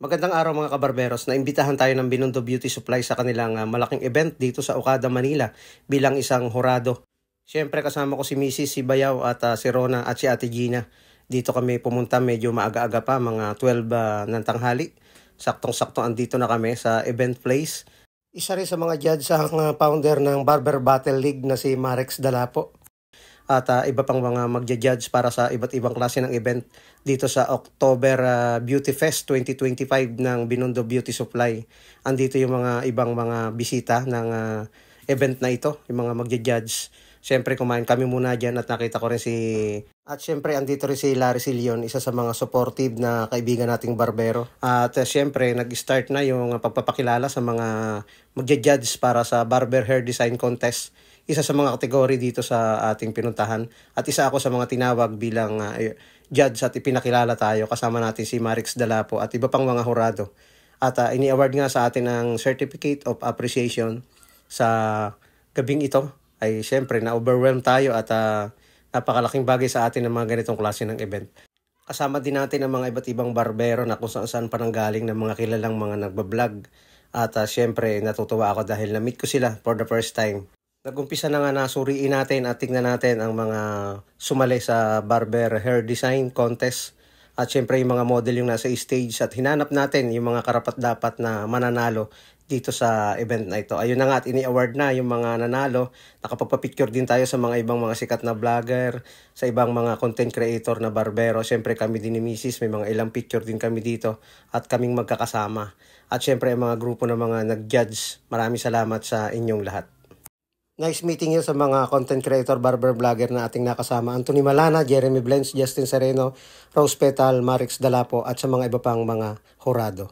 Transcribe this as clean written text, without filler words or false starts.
Magandang araw mga kabarberos. Naimbitahan tayo ng Binondo Beauty Supply sa kanilang malaking event dito sa Okada, Manila bilang isang hurado. Siyempre kasama ko si Mrs. si Bayaw at si Rona at si Ate Gina. Dito kami pumunta medyo maaga-aga pa, mga 12 ng tanghali. Saktong-sakto andito na kami sa event place. Isa rin sa mga judge ang founder ng Barber Battle League na si Marex Dalapo. At iba pang mga magja-judge para sa iba't ibang klase ng event dito sa October Beauty Fest 2025 ng Binondo Beauty Supply. Andito yung mga ibang mga bisita ng event na ito, yung mga magja-judge. Siyempre kumain kami muna dyan at nakita ko rin At siyempre andito rin si Larry Silion, isa sa mga supportive na kaibigan nating barbero. At siyempre nag-start na yung pagpapakilala sa mga magja-judge para sa Barber Hair Design Contest. Isa sa mga kategory dito sa ating pinuntahan. At isa ako sa mga tinawag bilang judge at ipinakilala tayo. Kasama natin si Marex Dalapo at iba pang mga hurado. At ini-award nga sa atin ng Certificate of Appreciation sa gabing ito. Ay syempre na-overwhelm tayo at napakalaking bagay sa atin ng mga ganitong klase ng event. Kasama din natin ang mga iba't ibang barbero na kung saan pa nanggaling ng mga kilalang mga nagbablog. At syempre natutuwa ako dahil na-meet ko sila for the first time. Nag-umpisa na nga na suriin natin at tingnan natin ang mga sumali sa Barber Hair Design Contest. At syempre yung mga model yung nasa stage at hinanap natin yung mga karapat-dapat na mananalo dito sa event na ito. Ayun na nga at ini-award na yung mga nanalo. Nakapagpa-picture din tayo sa mga ibang mga sikat na vlogger, sa ibang mga content creator na barbero. Syempre kami din ni Mrs. May mga ilang picture din kami dito at kaming magkakasama. At syempre ang mga grupo ng mga nag-judge. Maraming salamat sa inyong lahat. Nice meeting you sa mga content creator, barber vlogger na ating nakasama. Anthony Malana, Jeremy Blends, Justin Sereno, Rose Petal, Marex Dalapo at sa mga iba pang mga hurado.